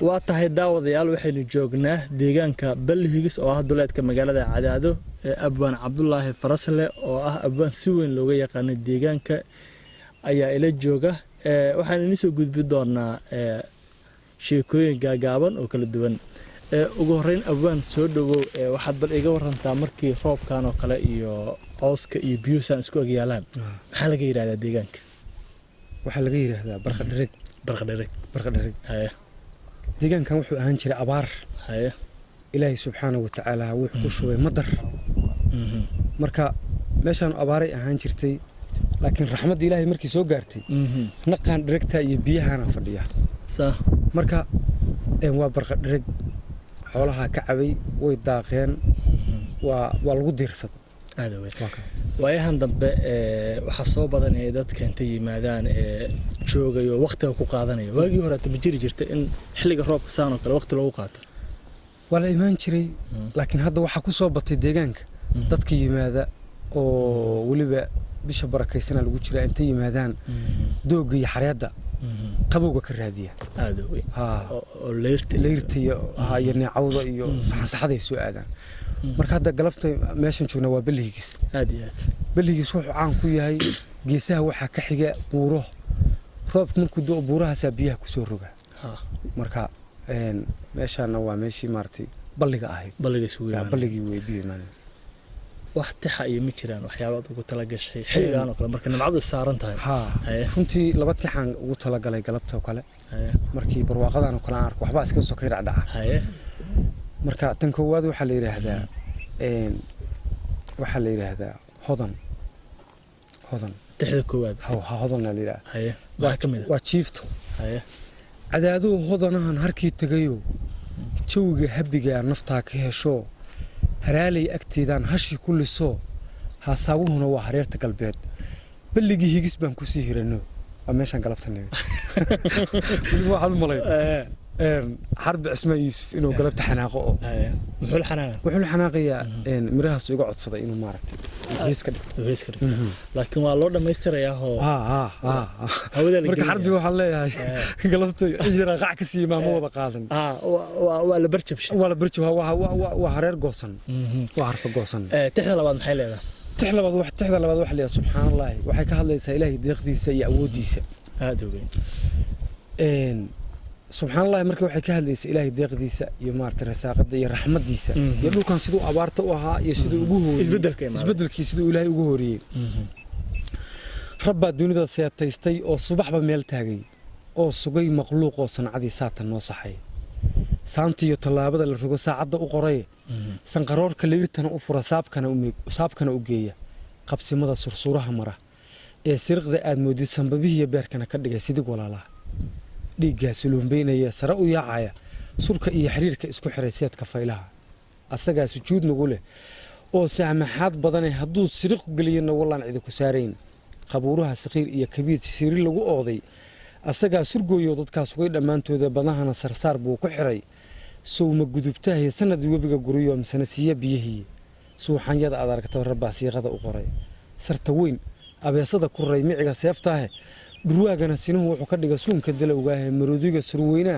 waa tahay daawadayaal waxaynu joognaa deegaanka Balhigis oo ah duleedka magaalada Cadaado abwaan Cabdullaahi Farasle oo ah abwaan si weyn looga yaqaan deegaanka ayaa ila jooga waxaan idin soo gudbi doonaa sheekooyin gaagaaban oo kala duwan ugu horeyn abwaan soo dhawow waxaad bal iga warantaa markii roobkan oo kale iyo cawska iyo biyuusan isku agyaalaan maxaa laga yiraahdaa deegaanka waxa laga yiraahdaa barqadharig deegaankan wuxuu ahaan jiray abaar ilaahay subxaanahu wa ta'aala wuxuu ku shubay madar marka meeshan abaaray ahaan jirtay laakiin raxmadda ilaahay markii soo gaartay naqaan dhirigta iyo biyahana fadhiya marka waa barqadharig xoolaha ka cabay way daaqeen waa lagu diirsaday waayahan dambe waxa soo badanay dadka inta yimaadaan joogayo waqtiga ku qaadanaya waagii hore ma jiri jirtay in xilliga roobka saan oo kale waqti lagu qaato wala imaan jiray laakiin hadda waxa ku soo batay deegaanka dadka yimaada oo waliba bisha barakaysan lagu jira inta yimaadaan dooga iyo xareeda qabowga ka raadiya oo leerta iyo neecawda iyo saxsaxada soo aadaan marka hadda galabta meeshan joogna waa Balhigis Balhigis wuxuu caan ku yahay geesaha waxa ka xiga buuro roobku markuu doo buuraha biyaha ku soo roga marka meeshana waa meeshii maartay balliga ahayd balligii way biyeemaan waqti xaye ma jiraan waxyaabo ugu tala gashay xilligan oo kale marka nimcadu saaran tahay runtii laba tixan ugu tala galay galabta oo kale markii barwaaqadan oo kale aan arko waxba iska soo kayr dhaca marka tan koowaad waxa la yiraahdaa hodan tixda koowaad hodan la yiraahdaa waa jiifto cadaadu hodanahan harkii tagayo jawga habiga nafta ka hesho haraalay agteedan hashi kulliso haasaawuhuna waa hareerta galbeed balligii higis baan ku sii hirano waa meeshan galabtanay waxaan malay حرب اسمه يوسف إنه قلبت حناقه وحول حناقية مرها سوق عطسة إنه ما عرفت هيسكر لكن والله ما يستر يا هو مرك حربي وحلا قلبت إجرا قاع كسي ما موضة قادم ولا برتش وحرير قوسن وعرف قوسن تحلى بعض محل هذا تحلى بعض واحد يا سبحان الله وحكى هذا إلهي دقدي سيء وديسة هذا سبحان الله markii waxay ka hadlaysay ilaahay deeqdiisa iyo maartay rasaaqada iyo raxmadiisa iyo dhulkan sidoo abaarta u ahaa iyo sidoo ugu hooriyay isbedelkiisa sidoo ilaahay ugu hooriyay rabba dunida saytaystay oo subaxba meel taagay oo sugay makhluuq oo sanacadii saatan noo saxay saantiyo talaabada la rogo saacada u qoray sanqaroorka leertana u fura saabkana u geeya qabsimada sursuraha mara ee sirqda aad moodid sanbabihiya beerkana ka dhigay sidii walaalaha dhiiggaas luumbeynaya sare u yaacaya surka iyo xiriirka isku xiray seedka faylaha asaga sujuud nagu leh oo saamaxaad badan hadduu siriq galiyana wallaan cid ku saareen qabuuraha saqiir iyo kabiir siri lagu ooday asaga surgooyo dadkaas ugu dhamaantooda badahana sarsaar buu ku xiray sowma gudubtahay sanad webiga guriyo misanasiya biyihii suuxanyada aad aragto rabba siiqada u qoray sarta weyn abeesada ku ray miciga seeftaah durwaagana sinuhu wuxuu ka dhiga suunka dalowgaahay maroodiga surweyna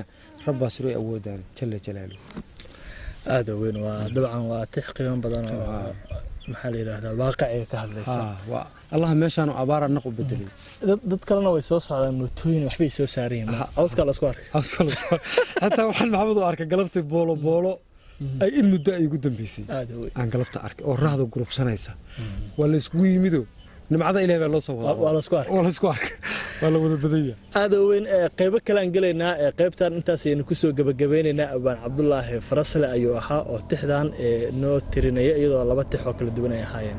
rabba suray awoodaan jalla jalaalu aad weyn waa dabcan waa tixqiiman badan oo maxaa la yiraahdaa waaqici ka hadlaysa Allah meeshaan abaara naq u bedelay dad kalena way soo socdaan mootooyin waxbay soo saareen awska la isku arkay hatta waxaan maxamed u arkay galabtay boolo ay in muddo ay ugu dambeysay aan galabta arkay oo raahdo gurubsanaysa waa la isku yimido nimcada ilaahay baa loo soo wadaa wala isku arkay wala wada badaya aad weyn qayb kale aan galeynaa qaybtan intaas aynu ku soo gabagabeynaa abaan Cabdullaahi Farasle ayuu ahaa oo tixdan noo tirinaya iyadoo laba tix oo kala duwan ay ahaayeen